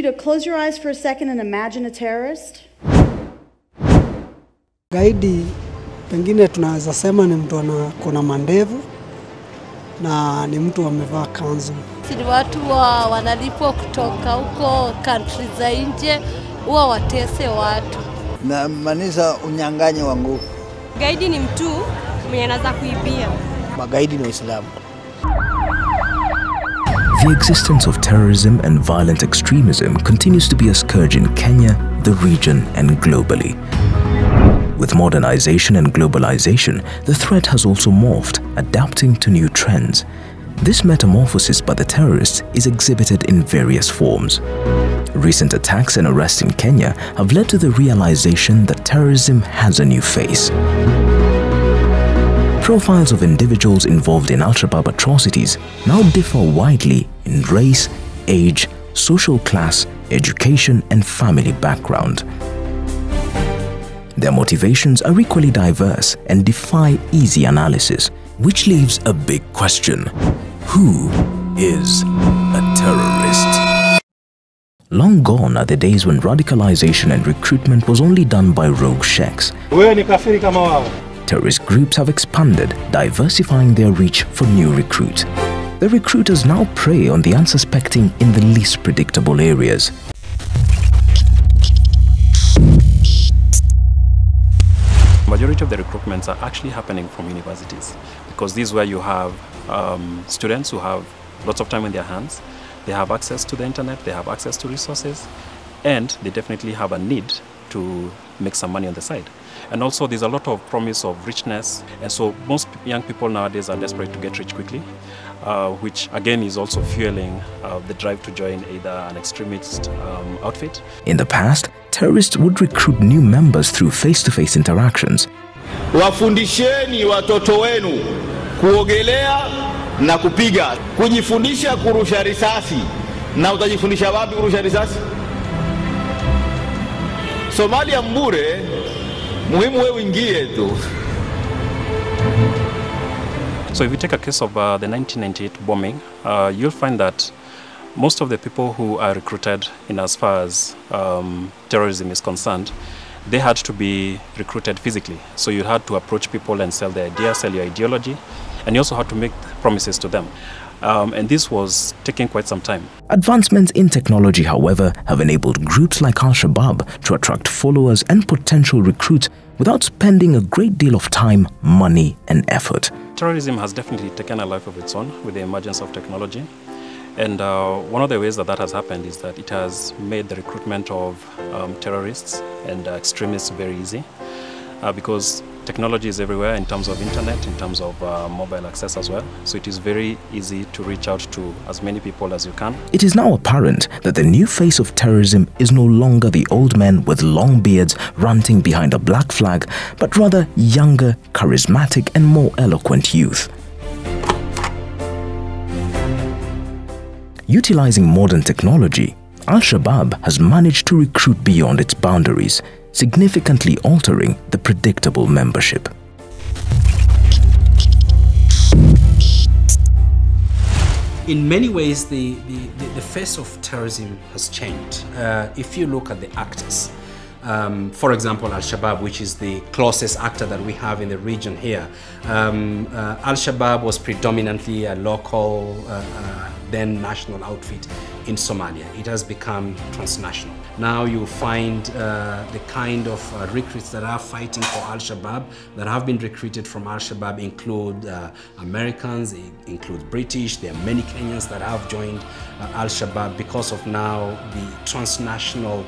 you to close your eyes for a second and imagine a terrorist. Ugaidi pengine tunaweza sema ni mtu ana mandevu na ni mtu amevaa kanzu. Ni watu wanalipwa kutoka huko country za nje huwa watese watu. Na maanisha unyang'anyi wa nguvu. Ugaidi ni mtu mwenye anaweza kuibia. Magaidi ni Waislamu. The existence of terrorism and violent extremism continues to be a scourge in Kenya, the region, and globally. With modernization and globalization, the threat has also morphed, adapting to new trends. This metamorphosis by the terrorists is exhibited in various forms. Recent attacks and arrests in Kenya have led to the realization that terrorism has a new face. Profiles of individuals involved in Al-Shabaab atrocities now differ widely in race, age, social class, education, and family background. Their motivations are equally diverse and defy easy analysis, which leaves a big question. Who is a terrorist? Long gone are the days when radicalization and recruitment was only done by rogue sheikhs. Terrorist groups have expanded, diversifying their reach for new recruits. The recruiters now prey on the unsuspecting in the least predictable areas. Majority of the recruitments are actually happening from universities, because this is where you have students who have lots of time in their hands, they have access to the internet, they have access to resources, and they definitely have a need to make some money on the side. And also there's a lot of promise of richness, and so most young people nowadays are desperate to get rich quickly, which again is also fueling the drive to join either an extremist outfit. In the past, terrorists would recruit new members through face-to-face interactions. Wafundisheni watoto wenu kuogelea na kupiga, kujifundisha kurusha risasi. Na utajifundisha wapi kurusha risasi? Somalia mbure, muhimu wewe ingie tu. So if you take a case of the 1998 bombing, you'll find that most of the people who are recruited in as far as terrorism is concerned, they had to be recruited physically. So you had to approach people and sell their ideas, sell your ideology, and you also had to make promises to them. And this was taking quite some time. Advancements in technology, however, have enabled groups like Al-Shabaab to attract followers and potential recruits without spending a great deal of time, money, and effort. Terrorism has definitely taken a life of its own with the emergence of technology. And one of the ways that that has happened is that it has made the recruitment of terrorists and extremists very easy, because technology is everywhere in terms of internet, in terms of mobile access as well. So it is very easy to reach out to as many people as you can. It is now apparent that the new face of terrorism is no longer the old men with long beards ranting behind a black flag, but rather younger, charismatic, and more eloquent youth. Utilizing modern technology, Al-Shabaab has managed to recruit beyond its boundaries, significantly altering the predictable membership. In many ways, the face of terrorism has changed. If you look at the actors, for example, Al-Shabaab, which is the closest actor that we have in the region here, Al-Shabaab was predominantly a local, then national outfit in Somalia. It has become transnational. Now you find the kind of recruits that are fighting for Al-Shabaab, that have been recruited from Al-Shabaab, include Americans, include British. There are many Kenyans that have joined Al-Shabaab because of now the transnational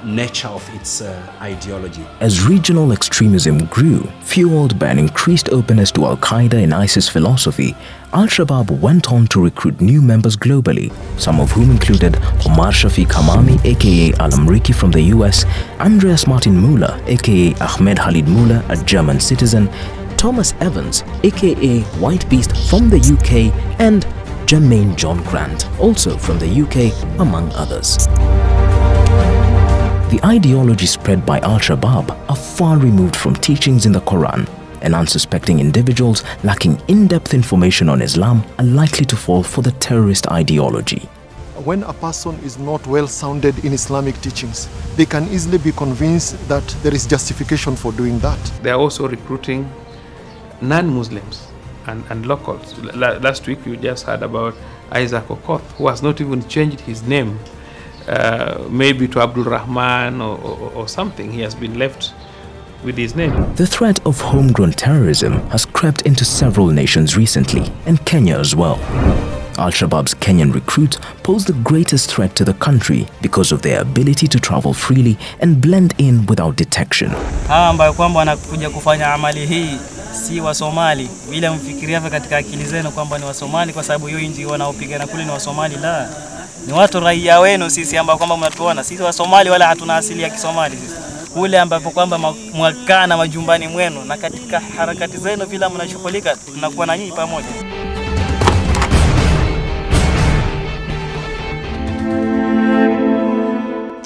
nature of its ideology. As regional extremism grew, fueled by an increased openness to Al-Qaeda and ISIS philosophy, Al-Shabaab went on to recruit new members globally, some of whom included Omar Shafiq Hamami, aka Al-Amriki from the US, Andreas Martin Muller, aka Ahmed Khalid Muller, a German citizen, Thomas Evans, aka White Beast from the UK, and Jermaine John Grant, also from the UK, among others. The ideology spread by Al-Shabaab are far removed from teachings in the Quran, and unsuspecting individuals lacking in-depth information on Islam are likely to fall for the terrorist ideology. when a person is not well sounded in Islamic teachings, they can easily be convinced that there is justification for doing that. They are also recruiting non-Muslims and locals. Last week you just heard about Isaac Okoth, who has not even changed his name, maybe to Abdul Rahman or something. He has been left with his name. The threat of homegrown terrorism has crept into several nations recently, and Kenya as well. Al-Shabaab's Kenyan recruits pose the greatest threat to the country because of their ability to travel freely and blend in without detection. Hawa ambao kwamba wanakuja kufanya amali hii si wa Somali. Vile mfikiria katika akili zenu kwamba ni wa Somali kwa sababu hiyo nchi wanaopigana kule ni wa Somali, la. Ni watu raia wenu sisi ambao kwamba mnatuona. Sisi wa Somali wala hatuna asili ya Kisomali sisi. Kule ambapo kwamba mwakaa na majumbani mwenu na katika harakati zenu vile mnashughulika tunakuwa na nyinyi pamoja.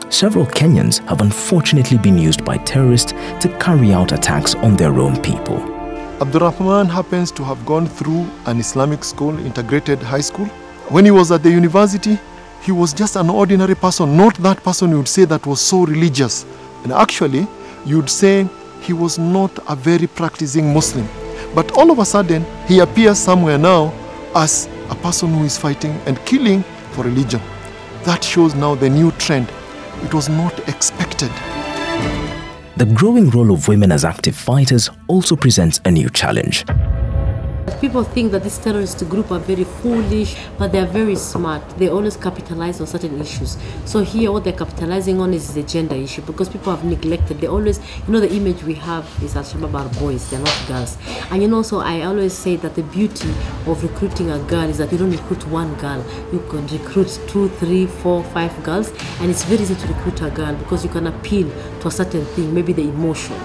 Several Kenyans have unfortunately been used by terrorists to carry out attacks on their own people. Abdurrahman happens to have gone through an Islamic school, integrated high school. When he was at the university, he was just an ordinary person, not that person you would say that was so religious. And actually, you'd say he was not a very practicing Muslim. But all of a sudden, he appears somewhere now as a person who is fighting and killing for religion. That shows now the new trend. It was not expected. The growing role of women as active fighters also presents a new challenge. People think that this terrorist group are very foolish, but they are very smart. They always capitalize on certain issues. So here what they're capitalizing on is the gender issue, because people have neglected. They always, the image we have is Al-Shabaab are boys, they're not girls. And so I always say that the beauty of recruiting a girl is that you don't recruit one girl. You can recruit 2, 3, 4, 5 girls, and it's very easy to recruit a girl because you can appeal to a certain thing, maybe the emotion.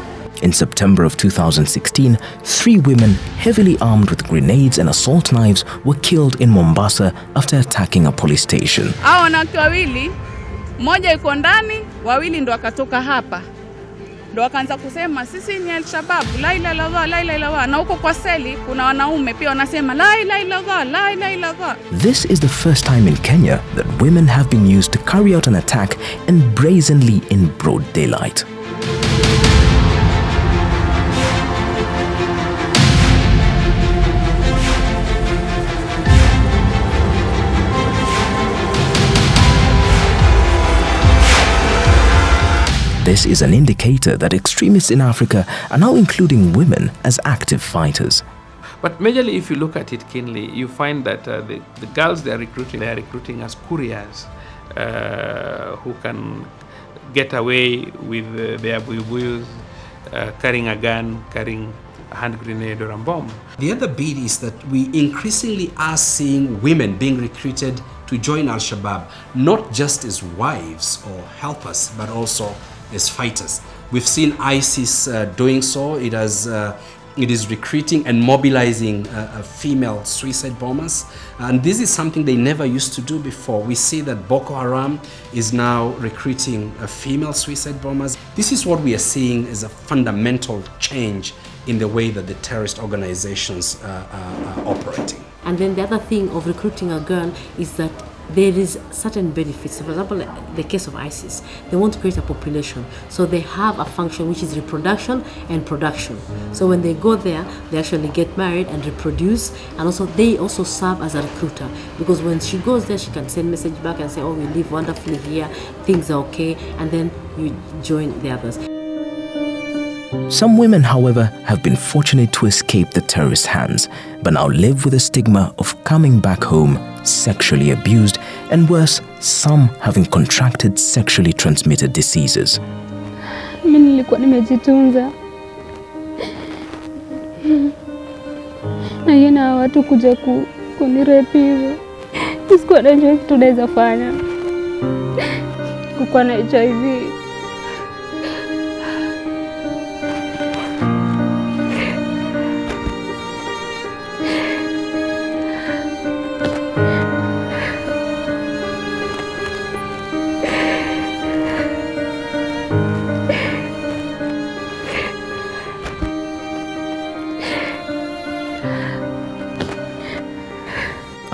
In September of 2016, 3 women heavily armed with grenades and assault knives were killed in Mombasa after attacking a police station. Hao wanawake wawili, mmoja yuko ndani, wawili ndo wakatoka hapa. Ndo wakaanza kusema sisi ni Al-Shabaab, la ilaha illallah, la ilaha illallah. Na huko kwa seli kuna wanaume pia wanasema la ilaha illallah, la ilaha illallah. This is the first time in Kenya that women have been used to carry out an attack and brazenly in broad daylight. This is an indicator that extremists in Africa are now including women as active fighters. But majorly, if you look at it keenly, you find that the girls they are recruiting as couriers who can get away with their buyus, carrying a gun, carrying a hand grenade or a bomb. The other bit is that we increasingly are seeing women being recruited to join Al-Shabaab, not just as wives or helpers, but also as fighters. We've seen ISIS doing so. It is recruiting and mobilizing female suicide bombers. And this is something they never used to do before. We see that Boko Haram is now recruiting female suicide bombers. This is what we are seeing as a fundamental change in the way that the terrorist organizations are operating. And then the other thing of recruiting a girl is that there is certain benefits. For example, the case of ISIS, they want to create a population. So they have a function which is reproduction and production. So when they go there, they actually get married and reproduce. And also they also serve as a recruiter. Because when she goes there, she can send message back and say, oh, we live wonderfully here, things are okay. And then you join the others. Some women, however, have been fortunate to escape the terrorist hands, but now live with the stigma of coming back home sexually abused, and worse, some having contracted sexually transmitted diseases. Mimi nilikuwa nimejitunza. Na yana watu kuja kunirepi hivyo. Sikuwa najua kitu naweza fanya. Kukuwa na HIV.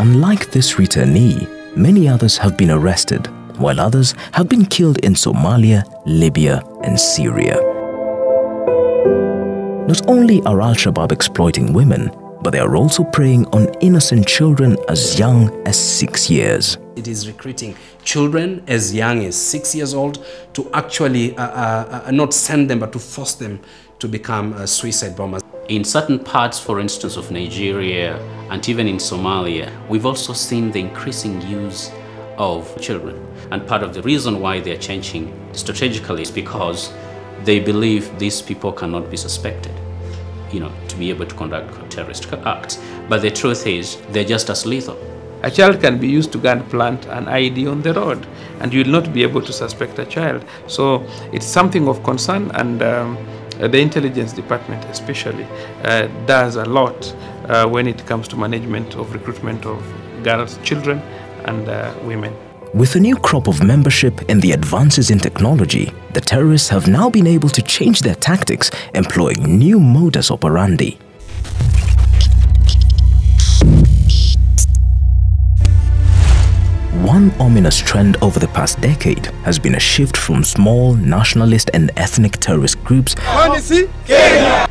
Unlike this returnee, many others have been arrested, while others have been killed in Somalia, Libya, and Syria. Not only are Al-Shabaab exploiting women, but they are also preying on innocent children as young as 6 years. It is recruiting children as young as 6 years old to actually not send them, but to force them to become suicide bombers. In certain parts, for instance, of Nigeria and even in Somalia, we've also seen the increasing use of children. And part of the reason why they're changing strategically is because they believe these people cannot be suspected, to be able to conduct terrorist acts. But the truth is, they're just as lethal. A child can be used to gun plant an IED on the road, and you will not be able to suspect a child. So it's something of concern, and the intelligence department especially does a lot when it comes to management of recruitment of girls, children, and women. With a new crop of membership and the advances in technology, the terrorists have now been able to change their tactics, employing new modus operandi. One ominous trend over the past decade has been a shift from small nationalist and ethnic terrorist groups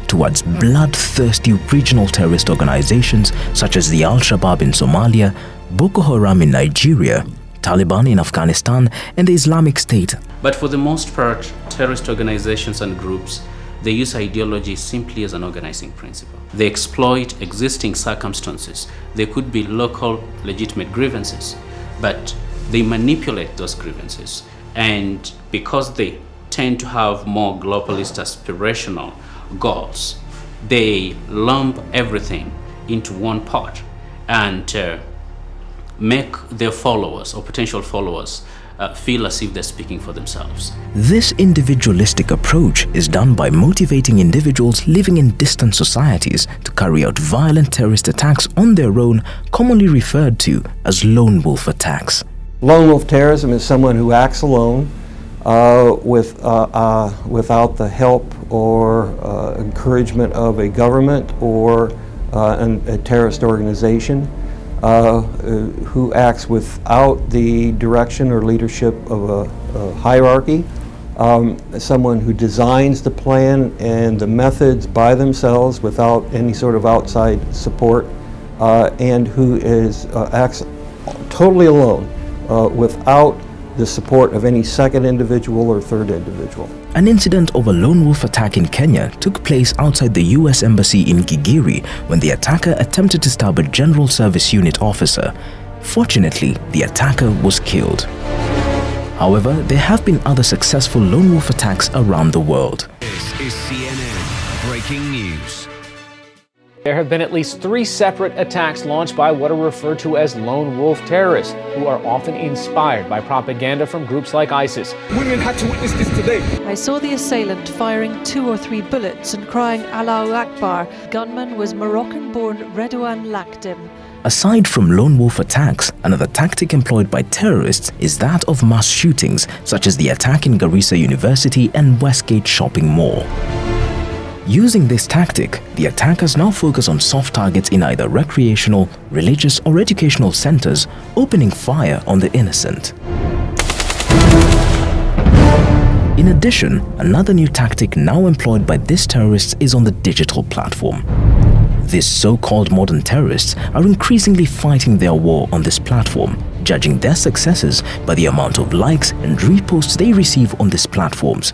towards bloodthirsty regional terrorist organizations such as the Al-Shabaab in Somalia, Boko Haram in Nigeria, Taliban in Afghanistan, and the Islamic State. But for the most part, terrorist organizations and groups, they use ideology simply as an organizing principle. They exploit existing circumstances. They could be local legitimate grievances, but they manipulate those grievances. And because they tend to have more globalist aspirational goals, they lump everything into one pot and make their followers or potential followers feel as if they're speaking for themselves. This individualistic approach is done by motivating individuals living in distant societies to carry out violent terrorist attacks on their own, commonly referred to as lone wolf attacks. Lone wolf terrorism is someone who acts alone without the help or encouragement of a government or a terrorist organization. Who acts without the direction or leadership of a hierarchy, someone who designs the plan and the methods by themselves without any sort of outside support, and who acts totally alone without the support of any second individual or third individual. An incident of a lone wolf attack in Kenya took place outside the US Embassy in Gigiri when the attacker attempted to stab a General Service Unit officer. Fortunately, the attacker was killed. However, there have been other successful lone wolf attacks around the world. This is CNN Breaking News. There have been at least 3 separate attacks launched by what are referred to as lone wolf terrorists, who are often inspired by propaganda from groups like ISIS. Women had to witness this today. I saw the assailant firing 2 or 3 bullets and crying Allahu Akbar. Gunman was Moroccan-born Redouane Lakhdem. Aside from lone wolf attacks, another tactic employed by terrorists is that of mass shootings, such as the attack in Garissa University and Westgate Shopping Mall. Using this tactic, the attackers now focus on soft targets in either recreational, religious or educational centers, opening fire on the innocent. In addition, another new tactic now employed by these terrorists is on the digital platform. These so-called modern terrorists are increasingly fighting their war on this platform, judging their successes by the amount of likes and reposts they receive on these platforms.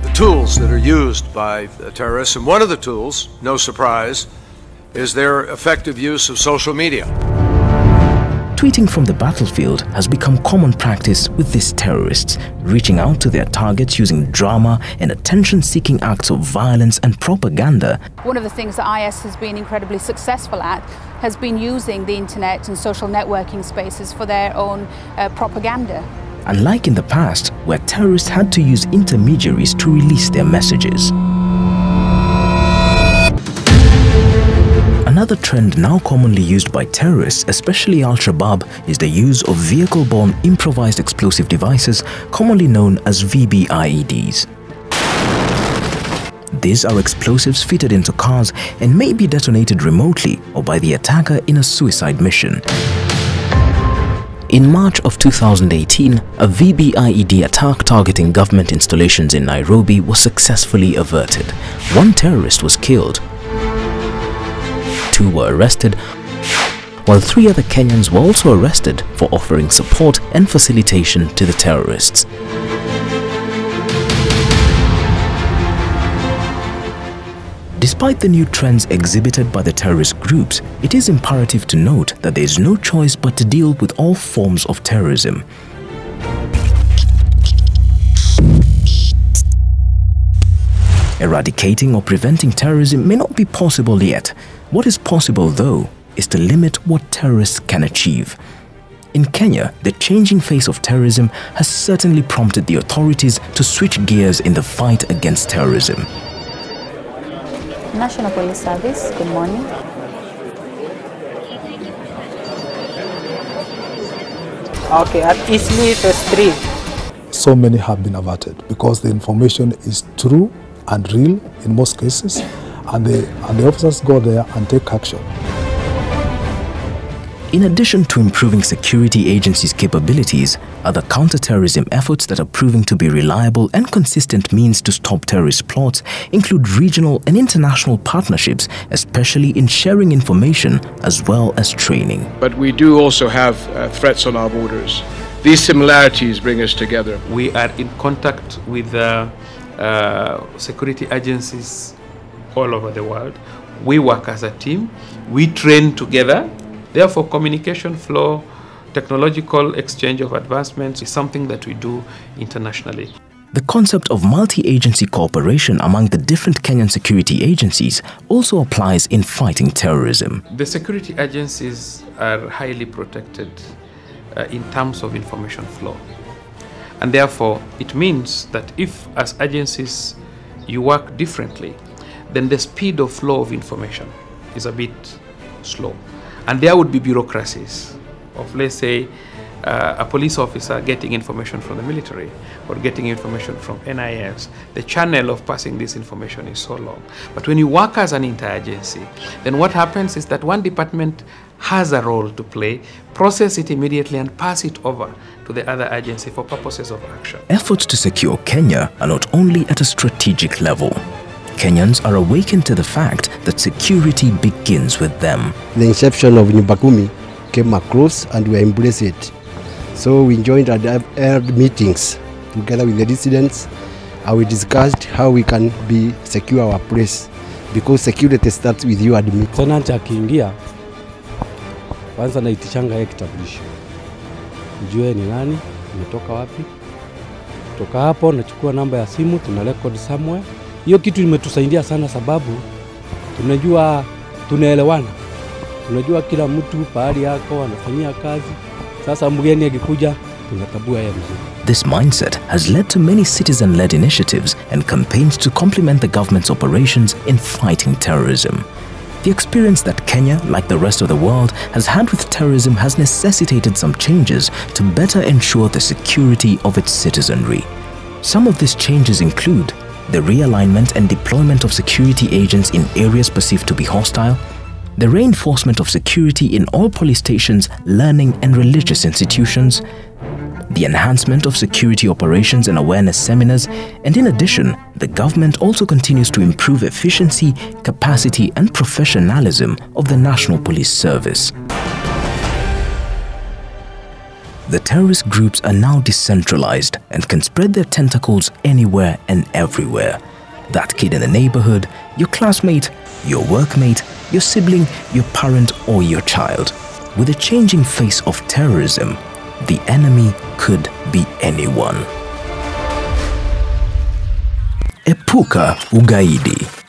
The tools that are used by terrorists, and one of the tools, no surprise, is their effective use of social media. Tweeting from the battlefield has become common practice with these terrorists, reaching out to their targets using drama and attention-seeking acts of violence and propaganda. One of the things that IS has been incredibly successful at has been using the internet and social networking spaces for their own propaganda. Unlike in the past, where terrorists had to use intermediaries to release their messages. Another trend now commonly used by terrorists, especially Al-Shabaab, is the use of vehicle-borne improvised explosive devices, commonly known as VBIEDs. These are explosives fitted into cars and may be detonated remotely or by the attacker in a suicide mission. In March of 2018, a VBIED attack targeting government installations in Nairobi was successfully averted. 1 terrorist was killed, 2 were arrested, while 3 other Kenyans were also arrested for offering support and facilitation to the terrorists. Despite the new trends exhibited by the terrorist groups, it is imperative to note that there is no choice but to deal with all forms of terrorism. Eradicating or preventing terrorism may not be possible yet. What is possible, though, is to limit what terrorists can achieve. In Kenya, the changing face of terrorism has certainly prompted the authorities to switch gears in the fight against terrorism. National Police Service, good morning. Okay, at Eastleigh Phase 3. So many have been averted because the information is true and real in most cases, and the officers go there and take action. In addition to improving security agencies' capabilities, other counter-terrorism efforts that are proving to be reliable and consistent means to stop terrorist plots include regional and international partnerships, especially in sharing information as well as training. But we do also have threats on our borders. These similarities bring us together. We are in contact with security agencies all over the world. We work as a team. We train together. Therefore, communication flow, technological exchange of advancements is something that we do internationally. The concept of multi-agency cooperation among the different Kenyan security agencies also applies in fighting terrorism. The security agencies are highly protected in terms of information flow. And therefore, it means that if as agencies you work differently, then the speed of flow of information is a bit slow. And there would be bureaucracies of, let's say, a police officer getting information from the military or getting information from NIS. The channel of passing this information is so long. But when you work as an interagency, then what happens is that one department has a role to play, process it immediately and pass it over to the other agency for purposes of action. Efforts to secure Kenya are not only at a strategic level. Kenyans are awakened to the fact that security begins with them. The inception of Nyumbakumi came across and we embraced it. So we joined and held meetings together with the residents and we discussed how we can secure our place, because security starts with you and me. Tenant akiingia kwanza naitishanga yeye kitambulisho. Ujue ni nani, umetoka wapi. Kutoka hapo nachukua namba ya simu, tuna record somewhere. Hiyo kitu imetusaidia sana sababu tunajua tunaelewana. Tunajua kila mtu pahali yako anafanyia kazi. Sasa mgeni akikuja tunatambua yeye mzuri. This mindset has led to many citizen-led initiatives and campaigns to complement the government's operations in fighting terrorism. The experience that Kenya, like the rest of the world, has had with terrorism has necessitated some changes to better ensure the security of its citizenry. Some of these changes include the realignment and deployment of security agents in areas perceived to be hostile, the reinforcement of security in all police stations, learning and religious institutions, the enhancement of security operations and awareness seminars, and in addition, the government also continues to improve efficiency, capacity and professionalism of the National Police Service. The terrorist groups are now decentralized and can spread their tentacles anywhere and everywhere. That kid in the neighborhood, your classmate, your workmate, your sibling, your parent or your child. With the changing face of terrorism, the enemy could be anyone. Epuka Ugaidi.